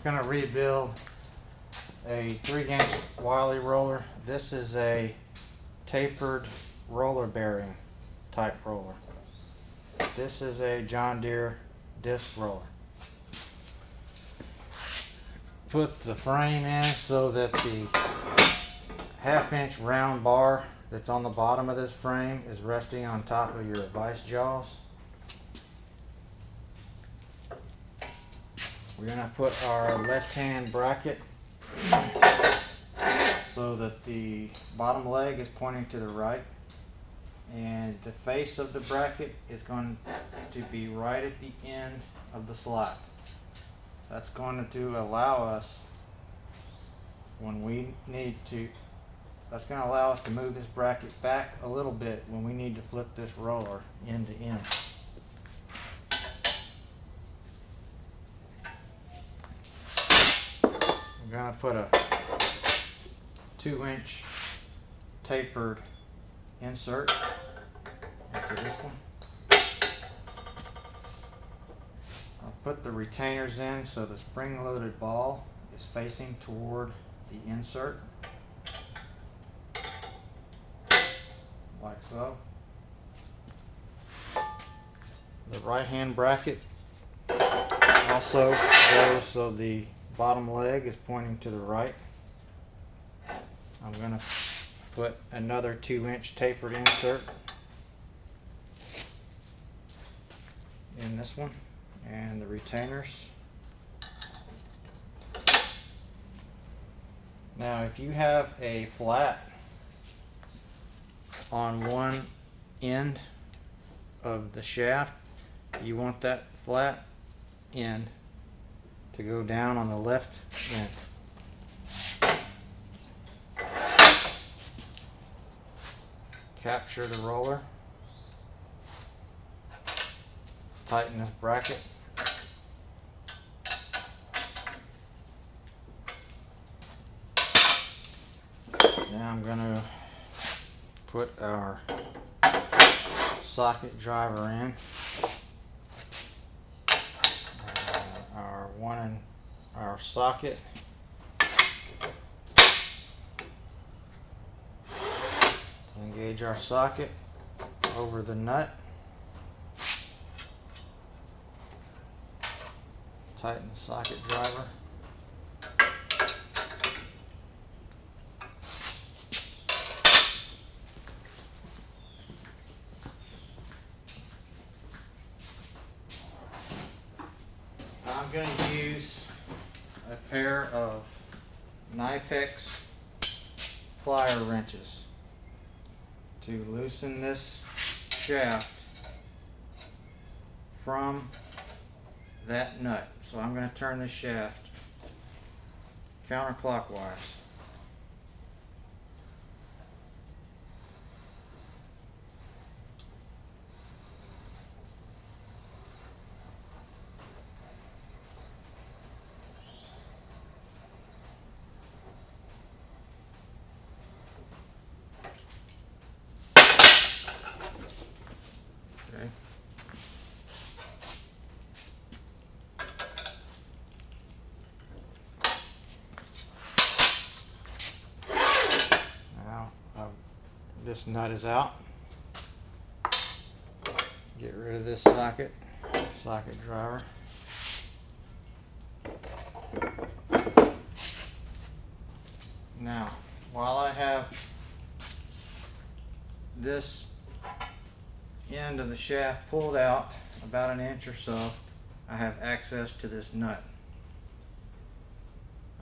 going to rebuild a 3-inch Wiley roller. This is a tapered roller bearing type roller. This is a John Deere disc roller. Put the frame in so that the 1/2-inch round bar that's on the bottom of this frame is resting on top of your vice jaws. We're going to put our left-hand bracket so that the bottom leg is pointing to the right, and the face of the bracket is going to be right at the end of the slot. That's going to allow us, when we need to, that's going to allow us to move this bracket back a little bit when we need to flip this roller end to end. I'm going to put a 2-inch tapered insert into this one. I'll put the retainers in so the spring-loaded ball is facing toward the insert, like so. The right-hand bracket also goes so the bottom leg is pointing to the right. I'm going to put another 2-inch tapered insert in this one, and the retainers. Now, if you have a flat on one end of the shaft, you want that flat end to go down on the left end. Capture the roller, tighten this bracket, now I'm going to put our socket driver in, our socket, engage our socket over the nut, tighten the socket driver, I'm going to use a pair of Knipex plier wrenches to loosen this shaft from that nut. So I'm going to turn this shaft counterclockwise. Okay. Now this nut is out. Get rid of this socket driver. Now, while I have this end of the shaft pulled out about an inch or so, I have access to this nut.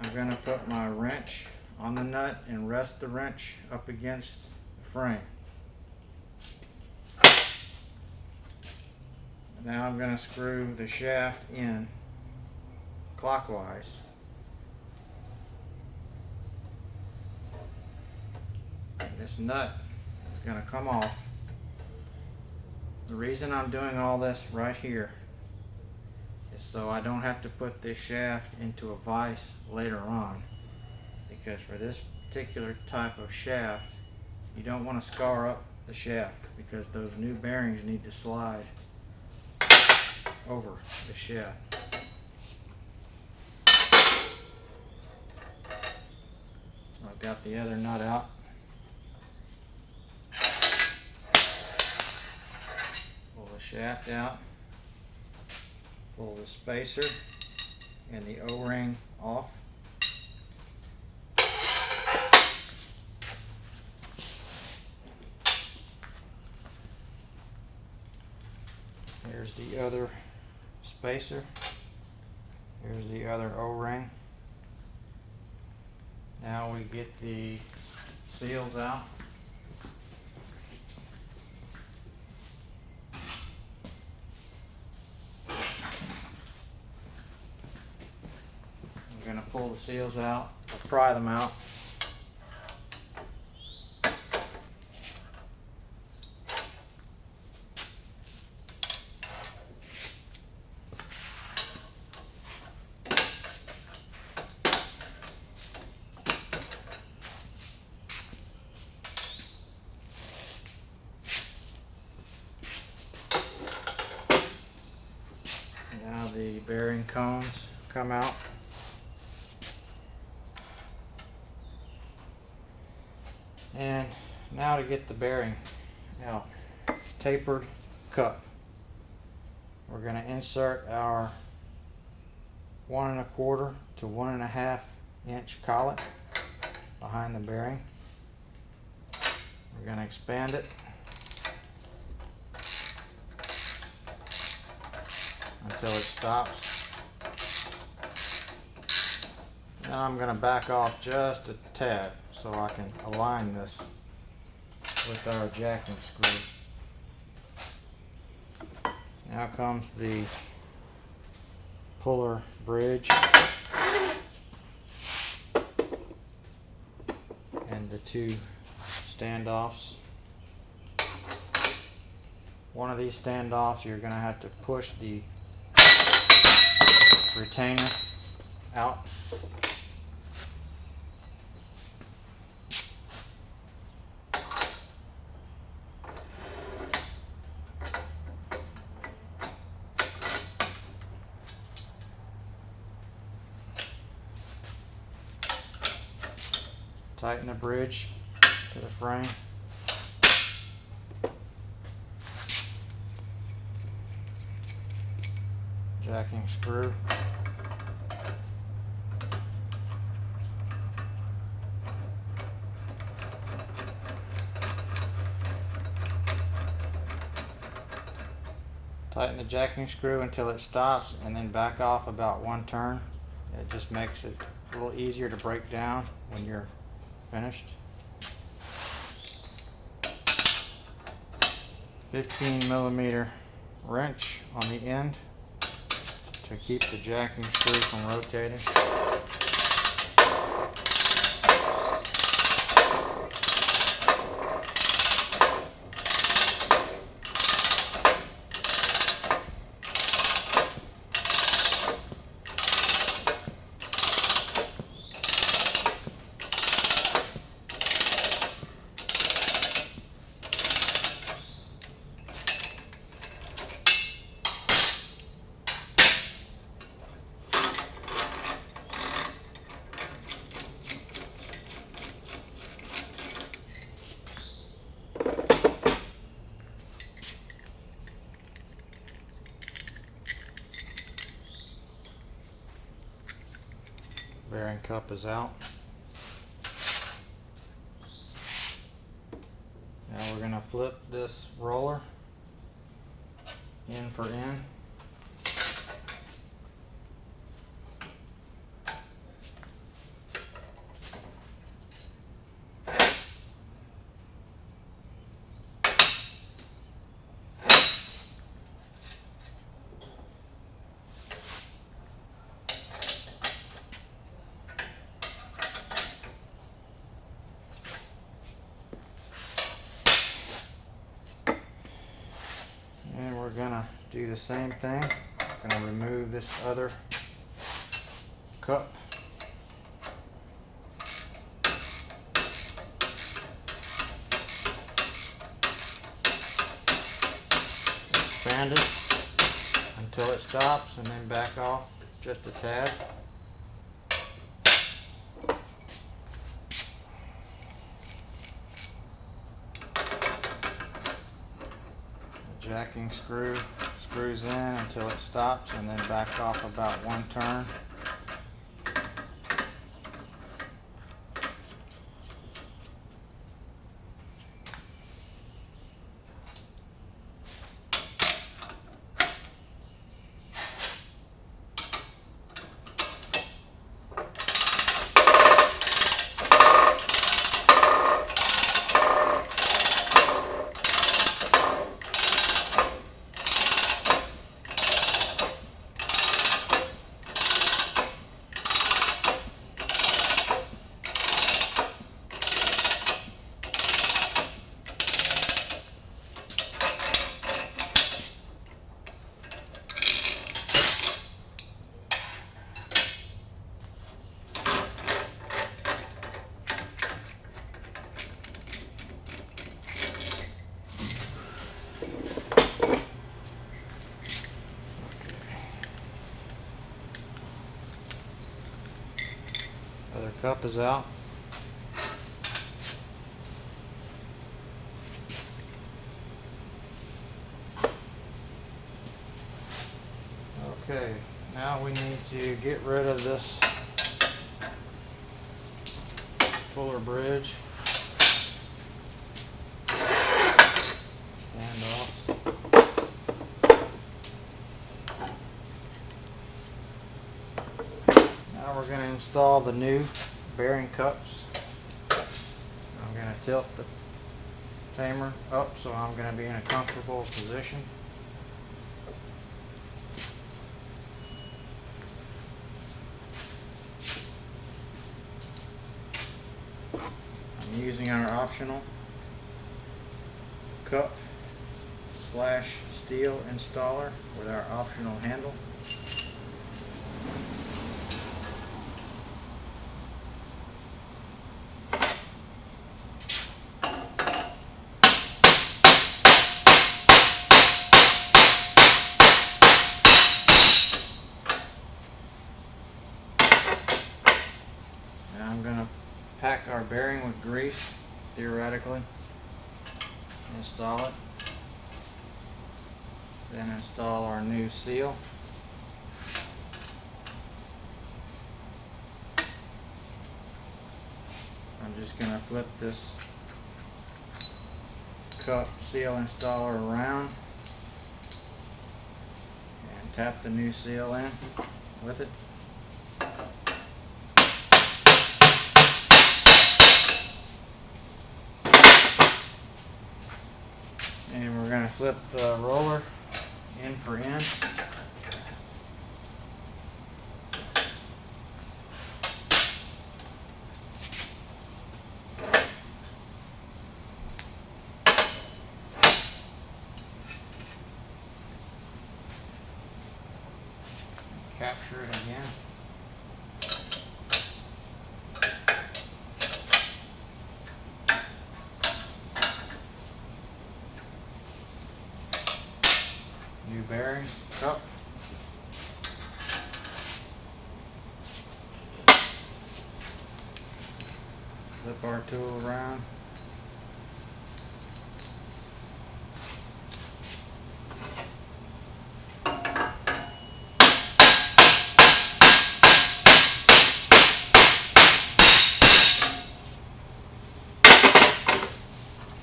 I'm going to put my wrench on the nut and rest the wrench up against the frame. Now I'm going to screw the shaft in clockwise. And this nut is going to come off. The reason I'm doing all this right here is so I don't have to put this shaft into a vise later on, because for this particular type of shaft you don't want to scar up the shaft, because those new bearings need to slide over the shaft. Got the other nut out. Pull the shaft out. Pull the spacer and the O-ring off. Here's the other spacer. Here's the other O-ring. Now we get the seals out. We're going to pull the seals out, or pry them out. Now the bearing cones come out. And now to get the bearing out. Tapered cup. We're going to insert our 1 1/4 to 1 1/2 inch collet behind the bearing. We're going to expand it until it stops. Now I'm going to back off just a tad so I can align this with our jacking screw. Now comes the puller bridge and the 2 standoffs. One of these standoffs you're going to have to push the retainer out. Tighten the bridge to the frame. Jacking screw. Tighten the jacking screw until it stops and then back off about 1 turn. It just makes it a little easier to break down when you're finished. 15mm wrench on the end to keep the jacking screw from rotating. Bearing cup is out. Now we're going to flip this roller end for end. We're gonna do the same thing. I'm gonna remove this other cup. Expand it until it stops and then back off just a tad. jacking screw screws in until it stops, and then back off about 1 turn. Other cup is out. Okay, now we need to get rid of this puller bridge. Stand off. Now we're going to install the new bearing cups. I'm going to tilt the tamer up so I'm going to be in a comfortable position. I'm using our optional cup / steel installer with our optional handle. I'm going to pack our bearing with grease, theoretically, install it, then install our new seal. I'm just going to flip this cup seal installer around and tap the new seal in with it. And we're going to flip the roller end for end. Capture it again. New bearing cup. Flip our tool around.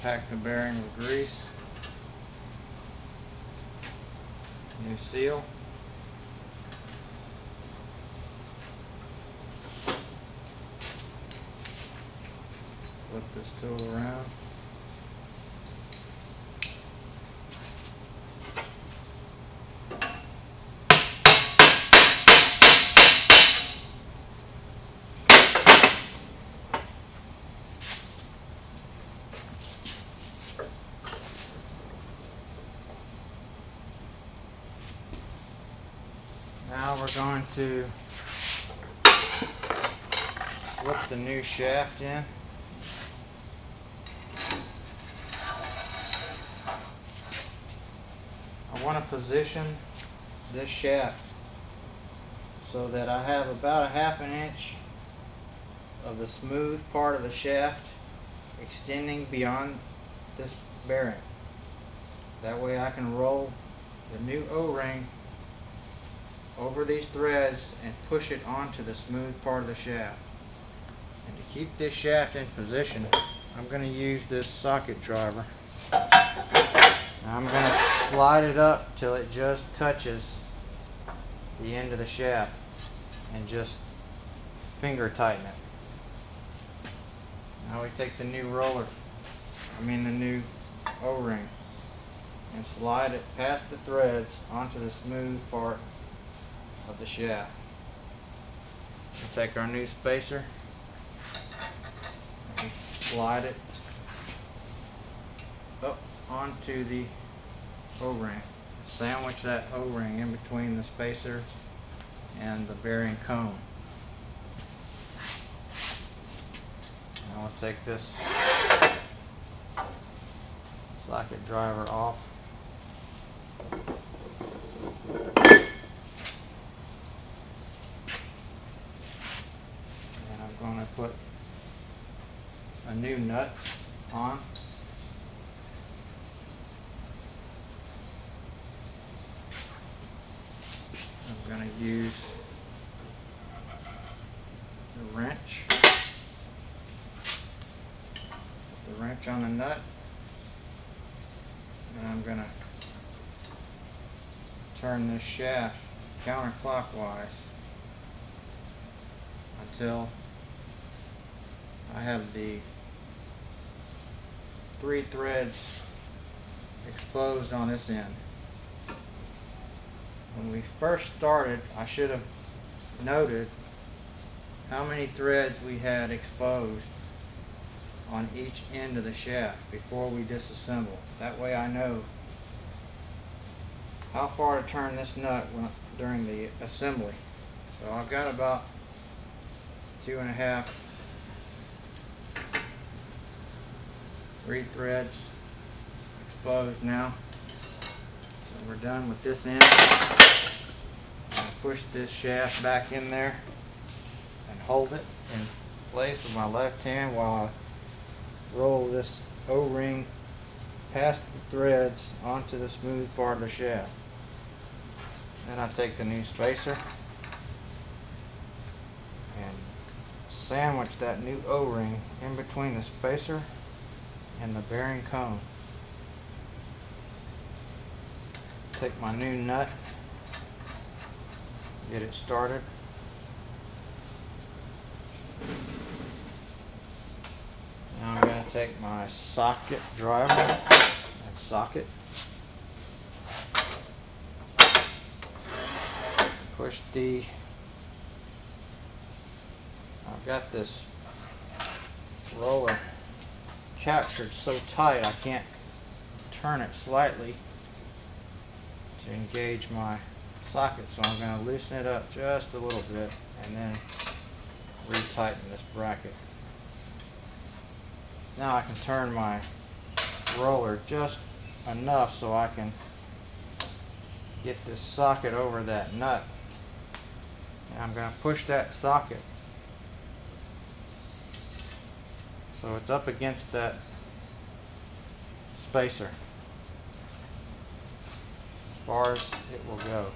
Pack the bearing with grease. New seal. Flip this tool around. Now we're going to slip the new shaft in. I want to position this shaft so that I have about 1/2 inch of the smooth part of the shaft extending beyond this bearing. That way I can roll the new O-ring over these threads and push it onto the smooth part of the shaft. And to keep this shaft in position, I'm going to use this socket driver. Now I'm going to slide it up till it just touches the end of the shaft and just finger tighten it. Now we take the new the new O-ring, and slide it past the threads onto the smooth part of the shaft. We take our new spacer and slide it up onto the O-ring. Sandwich that O-ring in between the spacer and the bearing cone. Now we'll take this socket driver off. And I'm going to put a new nut on. I'm going to use the wrench. Put the wrench on the nut, and I'm going to turn this shaft counterclockwise until I have the 3 threads exposed on this end. When we first started, I should have noted how many threads we had exposed on each end of the shaft before we disassemble. That way I know how far to turn this nut during the assembly. So I've got about 2.5, 3 threads exposed now. So we're done with this end. Push this shaft back in there and hold it in place with my left hand while I roll this O-ring past the threads onto the smooth part of the shaft. Then I take the new spacer and sandwich that new O-ring in between the spacer and the bearing cone. Take my new nut, get it started. Now I'm going to take my socket driver and socket, push I've got this roller captured so tight I can't turn it slightly to engage my socket, so I'm going to loosen it up just a little bit and then retighten this bracket. Now I can turn my roller just enough so I can get this socket over that nut. And I'm going to push that socket so it's up against that spacer as far as it will go.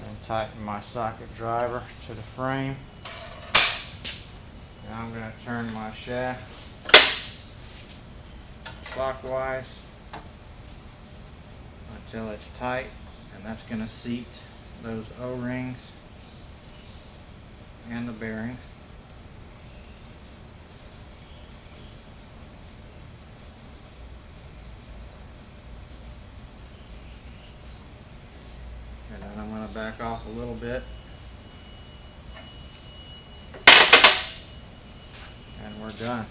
And tighten my socket driver to the frame. Now I'm going to turn my shaft clockwise until it's tight, and that's going to seat those O-rings and the bearings. And then I'm going to back off a little bit. And we're done.